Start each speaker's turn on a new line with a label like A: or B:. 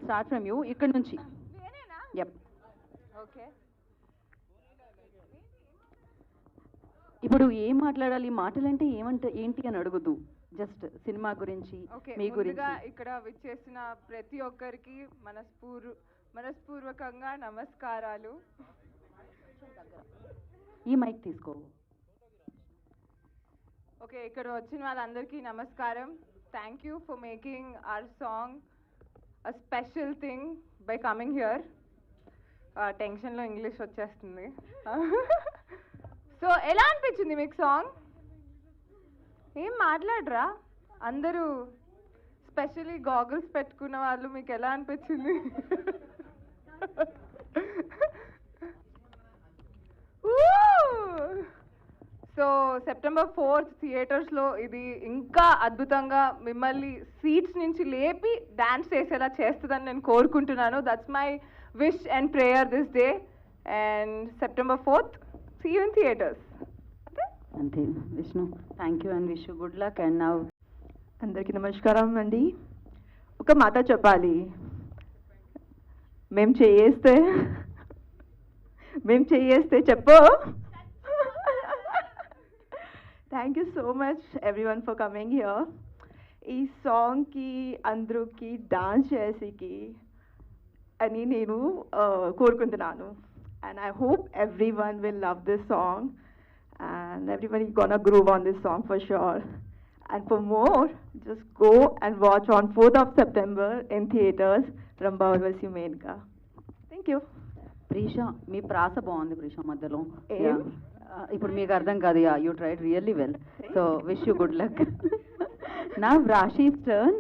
A: Start from you ఇక్కడ నుంచి. Yup.
B: Okay.
A: ఇప్పుడు ఏం మాట్లాడాలి, మాటలంటే ఏంటి అని అడుగుదు, జస్ట్ సినిమా గురించి మీ గురించి.
B: ఇక్కడ విచ్చేసిన ప్రతి ఒక్కరికి మనస్పూర్వకంగా నమస్కారాలు.
A: ఈ మైక్ తీసుకో.
B: ఓకే, ఇక్కడ వచ్చిన వాళ్ళందరికీ నమస్కారం. Thank you for making our song a special thing by coming here. టెన్షన్లో ఇంగ్లీష్ వచ్చేస్తుంది. సో ఎలా అనిపించింది మీకు సాంగ్? ఏం మాట్లాడరా అందరూ, స్పెషల్లీ గాగుల్స్ పెట్టుకున్న వాళ్ళు, మీకు ఎలా అనిపించింది? సో September 4th థియేటర్స్లో ఇది ఇంకా అద్భుతంగా మిమ్మల్ని సీట్స్ నుంచి లేపి డాన్స్ చేసేలా చేస్తుందని నేను కోరుకుంటున్నాను. That's my wish and prayer this day. And September 4th see you in theaters.
A: అంతే Vishnu. Thank you and wish you good luck. And now
C: అందరికీ నమస్కారం అండి. ఒక మాట చెప్పాలి, మేము చేయేస్తే చెప్పు. Thank you so much everyone for coming here. ఈ సాంగ్కి అందరికి డాన్స్ చేసేకి అని నేను కోరుకుంటున్నాను. And I hope everyone will love this song and everybody gonna groove on this song for sure. And for more, just go and watch on 4th of September in theaters, Ramba Urvashi Menka. Thank you.
A: ప్రీషా, మీ ప్రాస బాగుంది ప్రీషా మధ్యలో.
C: ఏం?
A: ఇప్పుడు మీకు అర్థం కాదు. You tried really well. So wish you good luck. నా రాశీస్ turn.